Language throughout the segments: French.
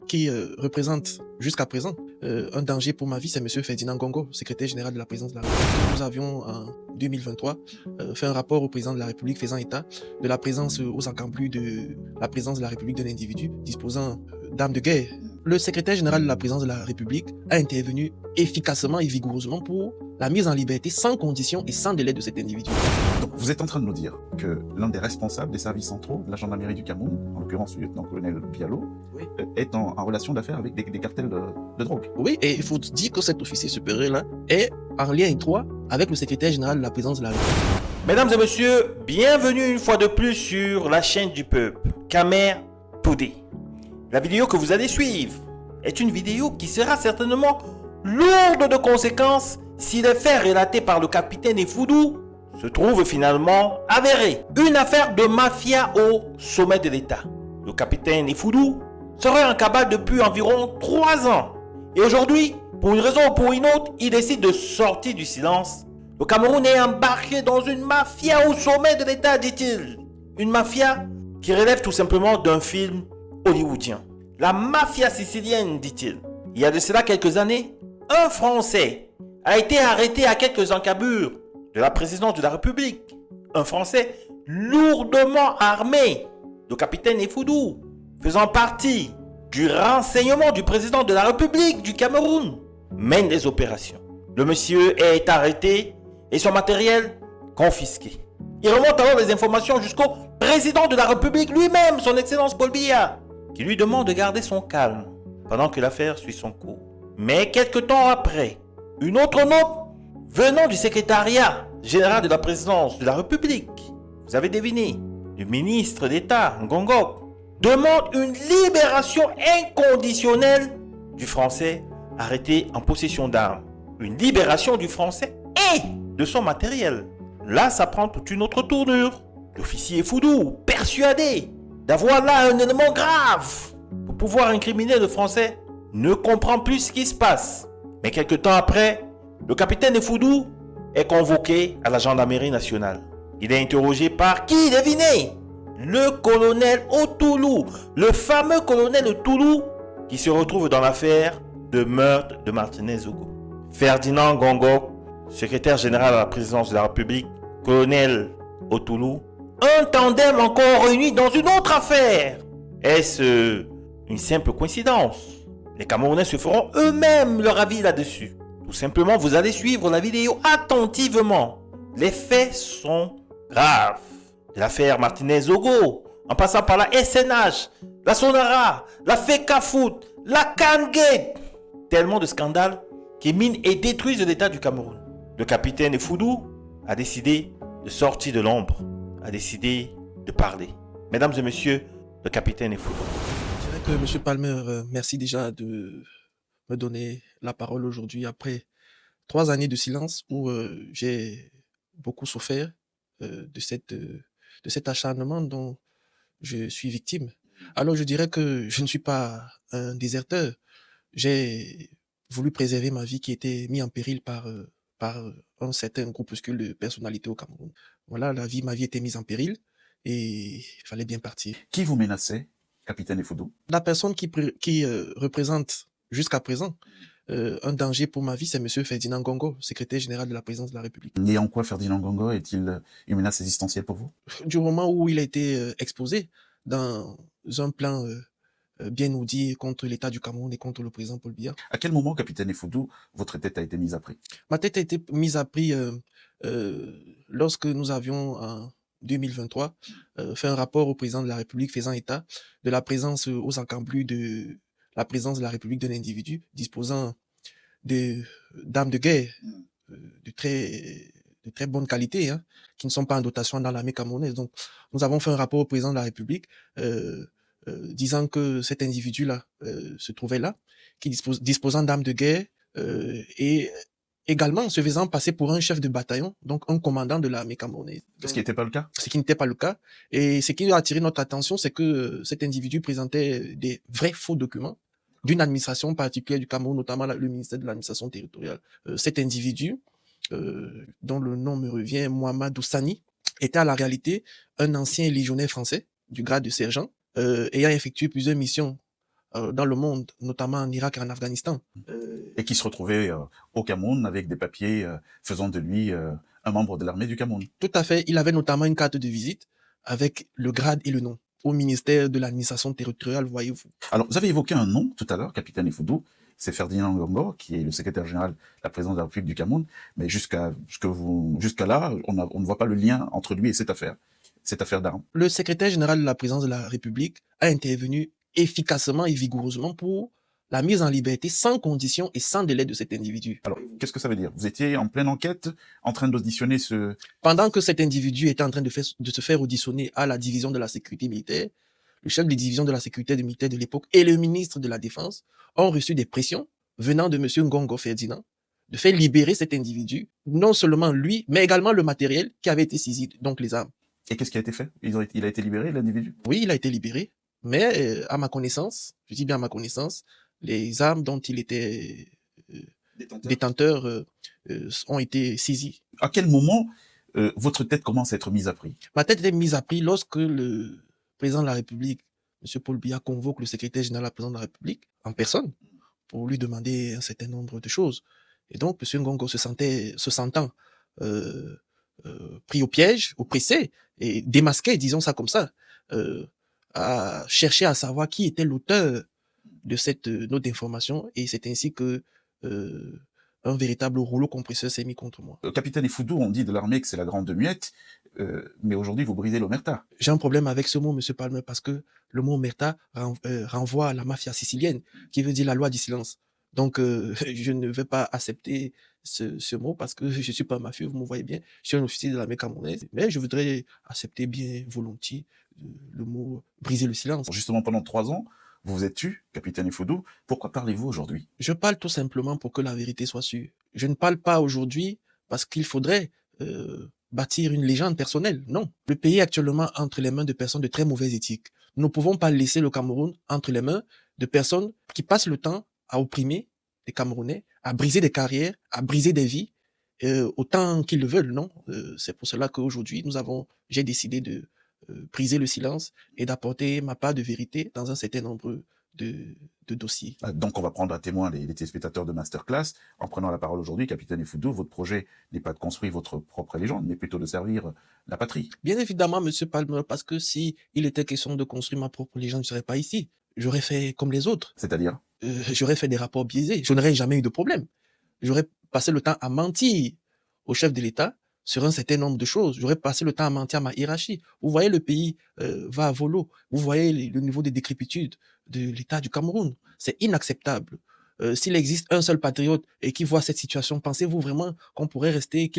qui représente jusqu'à présent un danger pour ma vie, c'est M. Ferdinand Gongo, secrétaire général de la présidence de la République. Nous avions en 2023 fait un rapport au président de la République faisant état de la présence aux encablures de la présence de la République d'un individu disposant d'armes de guerre. Le secrétaire général de la présidence de la République a intervenu efficacement et vigoureusement pour la mise en liberté sans condition et sans délai de cet individu. Donc vous êtes en train de nous dire que l'un des responsables des services centraux de la gendarmerie du Cameroun, en l'occurrence le lieutenant-colonel Bialo, Oui. Est en relation d'affaires avec des cartels de drogue. Oui, et il faut dire que cet officier supérieur-là est en lien étroit avec le secrétaire général de la présidence de la République. Mesdames et messieurs, bienvenue une fois de plus sur la chaîne du peuple, Kamer Today. La vidéo que vous allez suivre est une vidéo qui sera certainement lourde de conséquences si les faits relatés par le capitaine Effoudou se trouvent finalement avérés. Une affaire de mafia au sommet de l'État. Le capitaine Effoudou serait en cabale depuis environ 3 ans. Et aujourd'hui, pour une raison ou pour une autre, il décide de sortir du silence. Le Cameroun est embarqué dans une mafia au sommet de l'État, dit-il. Une mafia qui relève tout simplement d'un film hollywoodien. La mafia sicilienne, dit-il. Il y a de cela quelques années, un Français a été arrêté à quelques encablures de la présidence de la République. Un Français lourdement armé, le capitaine Effoudou, faisant partie du renseignement du président de la République du Cameroun, mène des opérations. Le monsieur est arrêté et son matériel confisqué. Il remonte alors les informations jusqu'au président de la République lui-même, son excellence Paul Biya, qui lui demande de garder son calme pendant que l'affaire suit son cours. Mais quelques temps après, une autre note venant du secrétariat général de la présidence de la République, vous avez deviné, le ministre d'État, Ngongok, demande une libération inconditionnelle du Français arrêté en possession d'armes. Une libération du Français et de son matériel. Là, ça prend toute une autre tournure. L'officier Effoudou, persuadé d'avoir là un élément grave pour pouvoir incriminer le Français, ne comprend plus ce qui se passe. Mais quelques temps après, le capitaine Effoudou est convoqué à la gendarmerie nationale. Il est interrogé par qui, devinez? Le colonel Otoulou, le fameux colonel Otoulou qui se retrouve dans l'affaire de meurtre de Martinez Zogo. Ferdinand Gongo, secrétaire général à la présidence de la République, colonel Otoulou, un tandem encore réuni dans une autre affaire. Est-ce une simple coïncidence? Les Camerounais se feront eux-mêmes leur avis là-dessus. Tout simplement, vous allez suivre la vidéo attentivement. Les faits sont graves. De l'affaire Martinez Zogo, en passant par la SNH, la Sonara, la FECAFOOT, la CANGATE. Tellement de scandales qui minent et détruisent l'État du Cameroun. Le capitaine Effoudou a décidé de sortir de l'ombre, a décidé de parler. Mesdames et messieurs, le capitaine Effoudou. Je dirais que M. Palmer, merci déjà de me donner la parole aujourd'hui après 3 années de silence où j'ai beaucoup souffert de cet acharnement dont je suis victime. Alors je dirais que je ne suis pas un déserteur. J'ai voulu préserver ma vie qui était mise en péril par un certain groupuscule de personnalités au Cameroun. Voilà, ma vie était mise en péril et il fallait bien partir. Qui vous menaçait, capitaine Effoudou? La personne qui représente jusqu'à présent un danger pour ma vie, c'est M. Ferdinand Gongo, secrétaire général de la présidence de la République. Et en quoi Ferdinand Gongo est-il une menace existentielle pour vous? Du moment où il a été exposé dans un plan bien ourdi contre l'État du Cameroun et contre le président Paul Biya. À quel moment, capitaine Effoudou, votre tête a été mise à prix? Ma tête a été mise à prix lorsque nous avions en 2023 fait un rapport au président de la République faisant état de la présence aux encablures de la présence de la République d'un individu disposant d'armes de guerre de très bonne qualité, hein, qui ne sont pas en dotation dans l'armée camerounaise. Donc, nous avons fait un rapport au président de la République disant que cet individu-là se trouvait là, qui disposant d'armes de guerre et également se faisant passer pour un chef de bataillon, donc un commandant de l'armée camerounaise. Ce qui n'était pas le cas? Ce qui n'était pas le cas. Et ce qui a attiré notre attention, c'est que cet individu présentait des vrais faux documents d'une administration particulière du Cameroun, notamment le ministère de l'administration territoriale. Cet individu, dont le nom me revient, Mohamed Oussani, était à la réalité un ancien légionnaire français du grade de sergent, ayant effectué plusieurs missions dans le monde, notamment en Irak et en Afghanistan. Et qui se retrouvait au Cameroun avec des papiers faisant de lui un membre de l'armée du Cameroun. Tout à fait. Il avait notamment une carte de visite avec le grade et le nom au ministère de l'administration territoriale, voyez-vous. Alors, vous avez évoqué un nom tout à l'heure, capitaine Ifoudou, c'est Ferdinand Ngongo, qui est le secrétaire général de la présidence de la République du Cameroun, mais jusqu'à là, on ne voit pas le lien entre lui et cette affaire d'armes. Le secrétaire général de la présidence de la République a intervenu efficacement et vigoureusement pour la mise en liberté sans condition et sans délai de cet individu. Alors, qu'est-ce que ça veut dire? Vous étiez en pleine enquête, en train d'auditionner ce... Pendant que cet individu était en train de se faire auditionner à la division de la sécurité militaire, le chef de division de la sécurité militaire de l'époque et le ministre de la Défense ont reçu des pressions venant de M. Ngongo Ferdinand de faire libérer cet individu, non seulement lui, mais également le matériel qui avait été saisi, donc les armes. Et qu'est-ce qui a été fait? Il a été libéré, l'individu? Oui, il a été libéré, mais à ma connaissance, je dis bien à ma connaissance, les armes dont il était détenteur ont été saisies. À quel moment votre tête commence à être mise à prix? Ma tête était mise à prix lorsque le président de la République, M. Paul Biya, convoque le secrétaire général de la présidence de la République en personne pour lui demander un certain nombre de choses. Et donc, M. Ngongo se sentant pris au piège, oppressé et démasqué, disons ça comme ça, a cherché à savoir qui était l'auteur de cette note d'information, et c'est ainsi que un véritable rouleau compresseur s'est mis contre moi. Capitaine Ifoudou, on dit de l'armée que c'est la grande muette, mais aujourd'hui vous brisez l'omerta. J'ai un problème avec ce mot, Monsieur Palmer, parce que le mot omerta renvoie à la mafia sicilienne, qui veut dire la loi du silence. Donc, je ne vais pas accepter ce mot parce que je suis pas un mafieux, vous me voyez bien, je suis un officier de l'armée camerounaise, mais je voudrais accepter bien volontiers le mot briser le silence. Justement, pendant 3 ans, vous vous êtes tu, capitaine Ifoudou. Pourquoi parlez-vous aujourd'hui? Je parle tout simplement pour que la vérité soit sûre. Je ne parle pas aujourd'hui parce qu'il faudrait bâtir une légende personnelle. Non. Le pays est actuellement entre les mains de personnes de très mauvaise éthique. Nous ne pouvons pas laisser le Cameroun entre les mains de personnes qui passent le temps à opprimer les Camerounais, à briser des carrières, à briser des vies, autant qu'ils le veulent, non. C'est pour cela qu'aujourd'hui, j'ai décidé de briser le silence et d'apporter ma part de vérité dans un certain nombre de dossiers. Donc on va prendre à témoin les téléspectateurs de Masterclass. En prenant la parole aujourd'hui, capitaine Ifoudou, votre projet n'est pas de construire votre propre légende, mais plutôt de servir la patrie. Bien évidemment, Monsieur Palmer, parce que si il était question de construire ma propre légende, je ne serais pas ici. J'aurais fait comme les autres. C'est-à-dire? J'aurais fait des rapports biaisés. Je n'aurais jamais eu de problème. J'aurais passé le temps à mentir au chef de l'État sur un certain nombre de choses. J'aurais passé le temps à mentir à ma hiérarchie. Vous voyez, le pays va à volo. Vous voyez le niveau de décrépitude de l'État du Cameroun. C'est inacceptable. S'il existe un seul patriote et qui voit cette situation, pensez-vous vraiment qu'il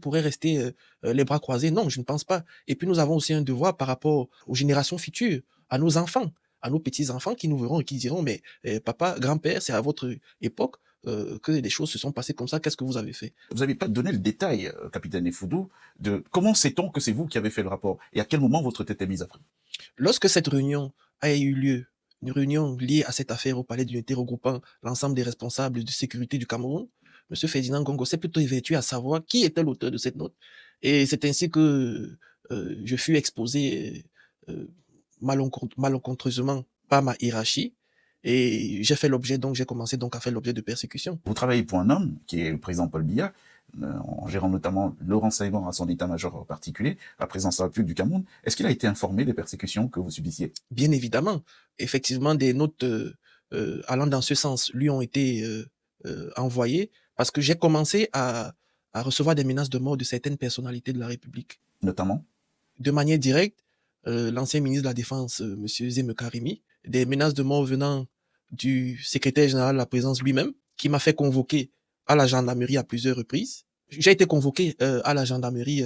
pourrait rester les bras croisés? Non, je ne pense pas. Et puis nous avons aussi un devoir par rapport aux générations futures, à nos enfants, à nos petits-enfants qui nous verront et qui diront, mais papa, grand-père, c'est à votre époque que des choses se sont passées comme ça, qu'est-ce que vous avez fait? Vous n'avez pas donné le détail, capitaine Ifoudou, de comment sait-on que c'est vous qui avez fait le rapport et à quel moment votre tête est mise à prix? Lorsque cette réunion a eu lieu, une réunion liée à cette affaire au palais d'unité regroupant l'ensemble des responsables de sécurité du Cameroun, M. Ferdinand Ngongo s'est plutôt évertué à savoir qui était l'auteur de cette note. Et c'est ainsi que je fus exposé malencontreusement par ma hiérarchie. Et j'ai commencé donc à faire l'objet de persécutions. Vous travaillez pour un homme, qui est le président Paul Biya, en gérant notamment le renseignement à son état-major particulier, la présidence de la République du Cameroun. Est-ce qu'il a été informé des persécutions que vous subissiez? Bien évidemment. Effectivement, des notes allant dans ce sens lui ont été envoyées parce que j'ai commencé à recevoir des menaces de mort de certaines personnalités de la République. Notamment? De manière directe, l'ancien ministre de la Défense, M. Zeme Karimi, des menaces de mort venant du secrétaire général de la présidence lui-même, qui m'a fait convoquer à la gendarmerie à plusieurs reprises. J'ai été convoqué à la gendarmerie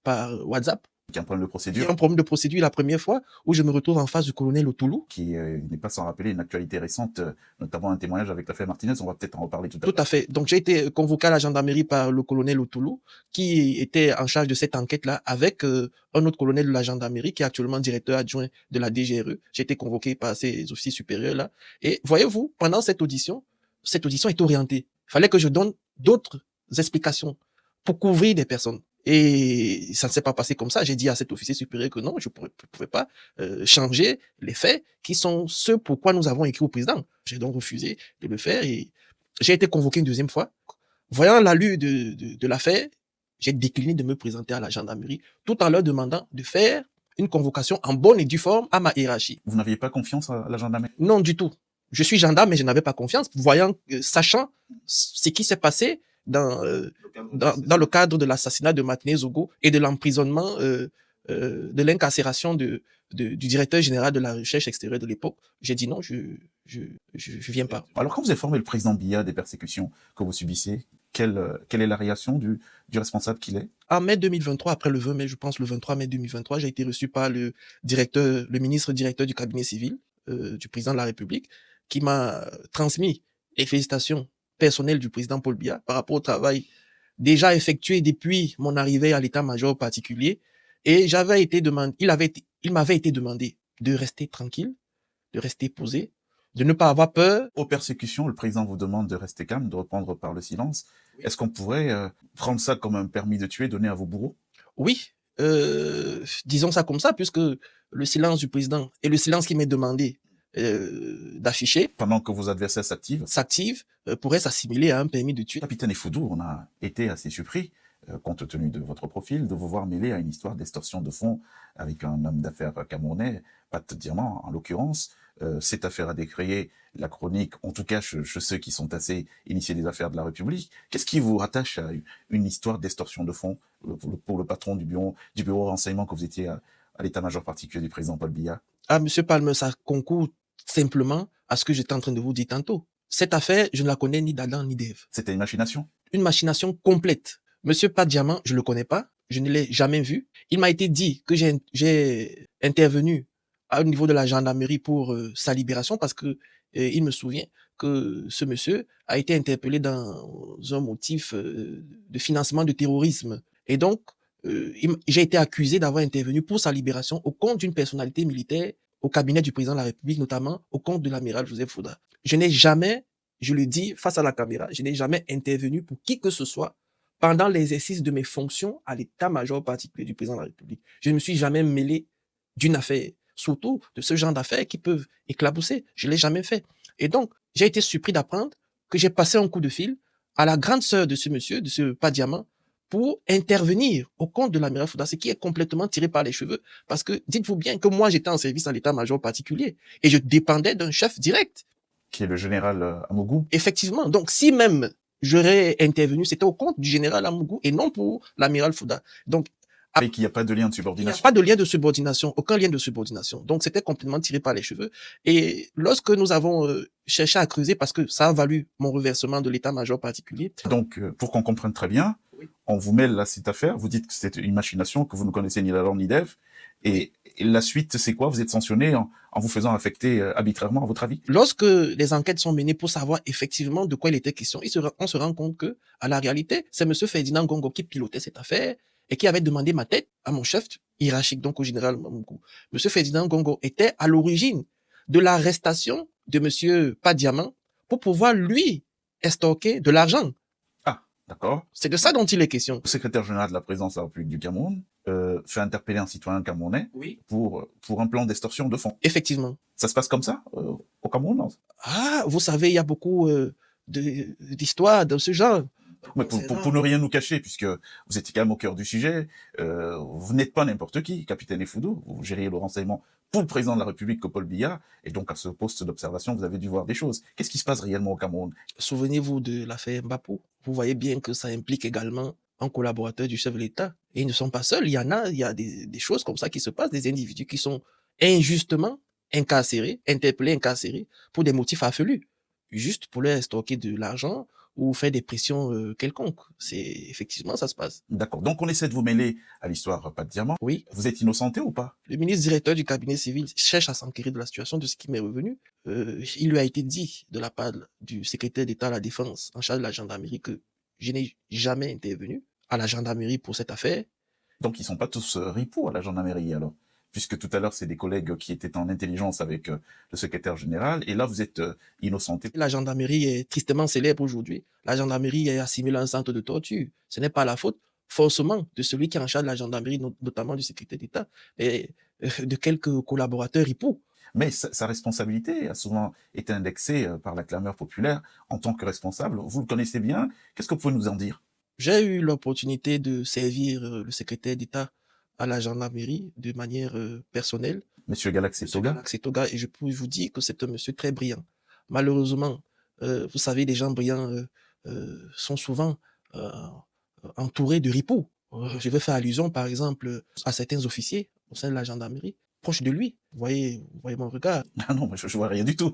par WhatsApp. Qui a un problème de procédure. Il y a un problème de procédure la première fois où je me retrouve en face du colonel Otoulou. Qui n'est pas sans rappeler une actualité récente, notamment un témoignage avec l'affaire Martinez. On va peut-être en reparler tout à l'heure. Tout à fait. Donc j'ai été convoqué à la gendarmerie par le colonel Otoulou, qui était en charge de cette enquête-là, avec un autre colonel de la gendarmerie, qui est actuellement directeur adjoint de la DGRE. J'ai été convoqué par ces officiers supérieurs-là. Et voyez-vous, pendant cette audition est orientée. Il fallait que je donne d'autres explications pour couvrir des personnes. Et ça ne s'est pas passé comme ça. J'ai dit à cet officier supérieur que non, je ne pouvais pas changer les faits qui sont ceux pourquoi nous avons écrit au président. J'ai donc refusé de le faire et j'ai été convoqué une deuxième fois. Voyant l'allure de l'affaire, j'ai décliné de me présenter à la gendarmerie tout en leur demandant de faire une convocation en bonne et due forme à ma hiérarchie. Vous n'aviez pas confiance à la gendarmerie? Non, du tout. Je suis gendarme, mais je n'avais pas confiance, sachant ce qui s'est passé dans le cadre de l'assassinat de Martinez Zogo et de l'emprisonnement, de l'incarcération du directeur général de la recherche extérieure de l'époque. J'ai dit non, je viens pas. Alors, quand vous informez le président Biya des persécutions que vous subissez, quelle est la réaction du responsable qu'il est? En mai 2023, après le 20 mai, je pense le 23 mai 2023, j'ai été reçu par le ministre directeur du cabinet civil du président de la République, qui m'a transmis les félicitations personnelles du président Paul Biya par rapport au travail déjà effectué depuis mon arrivée à l'état-major particulier. Et il m'avait été demandé de rester tranquille, de rester posé, de ne pas avoir peur. Aux persécutions, le président vous demande de rester calme, de reprendre par le silence. Oui. Est-ce qu'on pourrait prendre ça comme un permis de tuer donné à vos bourreaux? Oui, disons ça comme ça, puisque le silence du président et le silence qui m'est demandé d'afficher pendant que vos adversaires s'activent pourrait s'assimiler à un permis de tuer. Capitaine Effoudou, on a été assez surpris, compte tenu de votre profil, de vous voir mêlé à une histoire d'extorsion de fonds avec un homme d'affaires camerounais, Pat Diamant en l'occurrence. Cette affaire a décrié la chronique, en tout cas chez ceux qui sont assez initiés des affaires de la République. Qu'est-ce qui vous rattache à une histoire d'extorsion de fonds pour le patron du bureau renseignement que vous étiez à l'état-major particulier du président Paul Biya? Ah, monsieur Palmer, ça concourt simplement à ce que j'étais en train de vous dire tantôt. Cette affaire, je ne la connais ni d'Adam ni d'Ève. C'était une machination? Une machination complète. Monsieur Pat Diamant, je le connais pas, je ne l'ai jamais vu. Il m'a été dit que j'ai intervenu au niveau de la gendarmerie pour sa libération parce que il me souvient que ce monsieur a été interpellé dans un motif de financement de terrorisme. Et donc, j'ai été accusé d'avoir intervenu pour sa libération au compte d'une personnalité militaire au cabinet du président de la République, notamment au compte de l'amiral Joseph Fouda. Je n'ai jamais, je le dis face à la caméra, je n'ai jamais intervenu pour qui que ce soit pendant l'exercice de mes fonctions à l'état-major particulier du président de la République. Je ne me suis jamais mêlé d'une affaire, surtout de ce genre d'affaires qui peuvent éclabousser. Je ne l'ai jamais fait. Et donc, j'ai été surpris d'apprendre que j'ai passé un coup de fil à la grande sœur de ce monsieur, de ce Pat Diamant, pour intervenir au compte de l'amiral Fouda, ce qui est complètement tiré par les cheveux. Parce que dites-vous bien que moi, j'étais en service à l'état-major particulier et je dépendais d'un chef direct. Qui est le général Amougou. Effectivement. Donc, si même j'aurais intervenu, c'était au compte du général Amougou et non pour l'amiral Fouda. Donc, et qu'il n'y a pas de lien de subordination. Il n'y a pas de lien de subordination, aucun lien de subordination. Donc, c'était complètement tiré par les cheveux. Et lorsque nous avons cherché à creuser, parce que ça a valu mon reversement de l'état-major particulier. Donc, pour qu'on comprenne très bien, oui, on vous mêle à cette affaire, vous dites que c'est une machination, que vous ne connaissez ni la langue ni d'Ève, et la suite, c'est quoi? Vous êtes sanctionné en vous faisant affecter arbitrairement, à votre avis? Lorsque les enquêtes sont menées pour savoir effectivement de quoi il était question, on se rend compte que, à la réalité, c'est M. Ferdinand Gongo qui pilotait cette affaire et qui avait demandé ma tête à mon chef hiérarchique, donc au général Mamoukou. M. Ferdinand Gongo était à l'origine de l'arrestation de M. Pat Diamant pour pouvoir, lui, estorquer de l'argent. Ah, d'accord. C'est de ça dont il est question. Le secrétaire général de la présidence de la République du Cameroun fait interpeller un citoyen camerounais, oui, pour un plan d'extorsion de fonds. Effectivement. Ça se passe comme ça au Cameroun, non? Ah, vous savez, il y a beaucoup d'histoires de ce genre. Mais pour ne rien nous cacher, puisque vous étiez quand même au cœur du sujet, vous n'êtes pas n'importe qui, capitaine Effoudou, vous gériez le renseignement pour le président de la République, Paul Biya, et donc à ce poste d'observation, vous avez dû voir des choses. Qu'est-ce qui se passe réellement au Cameroun? Souvenez-vous de l'affaire Mbapou. Vous voyez bien que ça implique également un collaborateur du chef de l'État. Et ils ne sont pas seuls, il y a des choses comme ça qui se passent, des individus qui sont injustement incarcérés, interpellés, incarcérés, pour des motifs affelus, juste pour leur stocker de l'argent, ou faire des pressions quelconques. C'est effectivement, ça se passe. D'accord. Donc, on essaie de vous mêler à l'histoire Pat Diamant. Oui. Vous êtes innocenté ou pas? Le ministre directeur du cabinet civil cherche à s'enquérir de la situation, de ce qui m'est revenu. Il lui a été dit de la part du secrétaire d'État à la Défense en charge de la gendarmerie que je n'ai jamais intervenu à la gendarmerie pour cette affaire. Donc, ils sont pas tous ripoux à la gendarmerie, alors? Puisque tout à l'heure, c'est des collègues qui étaient en intelligence avec le secrétaire général, et là, vous êtes innocenté. La gendarmerie est tristement célèbre aujourd'hui. La gendarmerie est assimilée à un centre de torture. Ce n'est pas la faute forcément de celui qui est en charge de la gendarmerie, notamment du secrétaire d'État, et de quelques collaborateurs ripoux. Mais sa responsabilité a souvent été indexée par la clameur populaire en tant que responsable. Vous le connaissez bien. Qu'est-ce que vous pouvez nous en dire? J'ai eu l'opportunité de servir le secrétaire d'État à la gendarmerie de manière personnelle, Monsieur Galaxy Monsieur Toga? Galaxy Toga, et je peux vous dire que c'est un monsieur très brillant. Malheureusement, vous savez, les gens brillants sont souvent entourés de ripoux. Je vais faire allusion, par exemple, à certains officiers au sein de la gendarmerie, proches de lui. Vous voyez mon regard. Ah non, je vois rien du tout.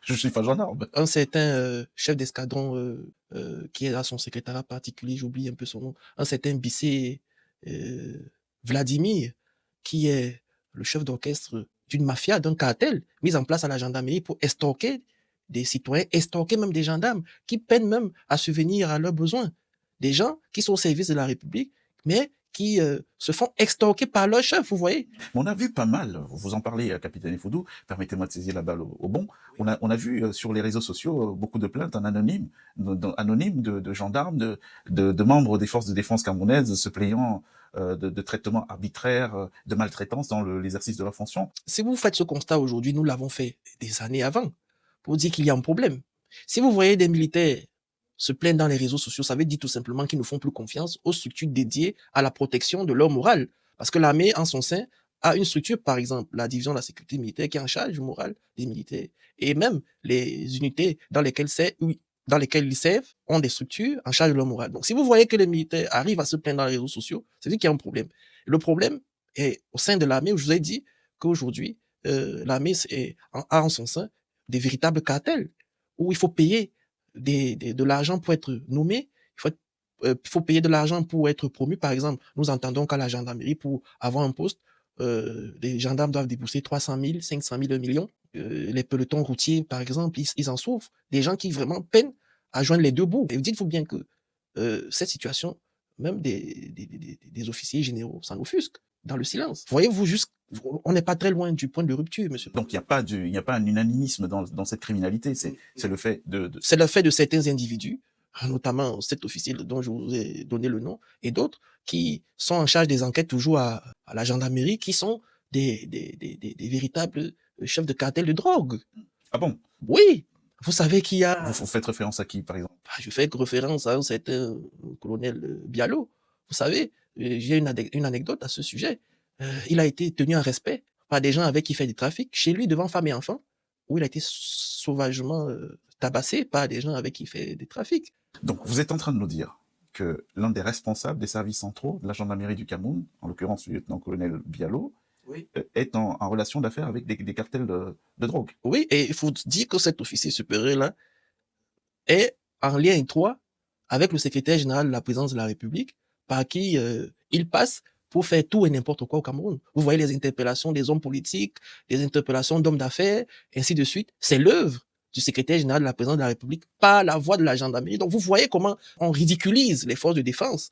Je suis pas gendarme. Un certain chef d'escadron qui est à son secrétariat particulier, j'oublie un peu son nom, un certain Bissé Vladimir, qui est le chef d'orchestre d'une mafia, d'un cartel, mis en place à la gendarmerie pour estorquer des citoyens, estorquer même des gendarmes, qui peinent même à subvenir à leurs besoins. Des gens qui sont au service de la République, mais qui se font extorquer par leur chef, vous voyez. On a vu pas mal, vous en parlez, capitaine Foudou, permettez-moi de saisir la balle au bon. On a vu sur les réseaux sociaux beaucoup de plaintes en anonyme, de gendarmes, de membres des forces de défense camerounaises se plaignant de traitements arbitraires, de maltraitance dans l'exercice de leur fonction. Si vous faites ce constat aujourd'hui, nous l'avons fait des années avant, pour dire qu'il y a un problème. Si vous voyez des militaires se plaignent dans les réseaux sociaux, ça veut dire tout simplement qu'ils ne font plus confiance aux structures dédiées à la protection de leur morale. Parce que l'armée, en son sein, a une structure, par exemple, la division de la sécurité militaire qui est en charge du moral des militaires. Et même les unités dans lesquelles ils servent ont des structures en charge de leur morale. Donc, si vous voyez que les militaires arrivent à se plaindre dans les réseaux sociaux, c'est dire qu'il y a un problème. Le problème est au sein de l'armée, où je vous ai dit qu'aujourd'hui, l'armée a en son sein des véritables cartels où il faut payer de l'argent pour être nommé, il faut payer de l'argent pour être promu. Par exemple, nous entendons qu'à la gendarmerie, pour avoir un poste, les gendarmes doivent débourser 300 000, 500 000, 1 million. Les pelotons routiers, par exemple, ils en souffrent. Des gens qui vraiment peinent à joindre les deux bouts. Et dites-vous bien que cette situation, même des officiers généraux s'en offusquent dans le silence. Voyez-vous, on n'est pas très loin du point de rupture, monsieur. Donc il n'y a pas un unanimisme dans cette criminalité, c'est le fait C'est le fait de certains individus, notamment cet officier dont je vous ai donné le nom, et d'autres qui sont en charge des enquêtes toujours à la gendarmerie, qui sont des véritables chefs de cartel de drogue. Ah bon? Oui, vous savez qu'il y a... Vous faites référence à qui, par exemple? Je fais référence à un certain colonel Bialo. Vous savez, j'ai une anecdote à ce sujet. Il a été tenu en respect par des gens avec qui il fait du trafic, chez lui devant femme et enfants, où il a été sauvagement tabassé par des gens avec qui il fait des trafics. Donc vous êtes en train de nous dire que l'un des responsables des services centraux de la gendarmerie du Cameroun, en l'occurrence le lieutenant-colonel Bialo, oui, est en relation d'affaires avec des cartels de drogue. Oui, et il faut dire que cet officier supérieur-là est en lien étroit avec le secrétaire général de la présidence de la République, par qui il passe pour faire tout et n'importe quoi au Cameroun. Vous voyez les interpellations des hommes politiques, des interpellations d'hommes d'affaires, ainsi de suite. C'est l'œuvre du secrétaire général de la présidence de la République par la voix de la gendarmerie. Donc vous voyez comment on ridiculise les forces de défense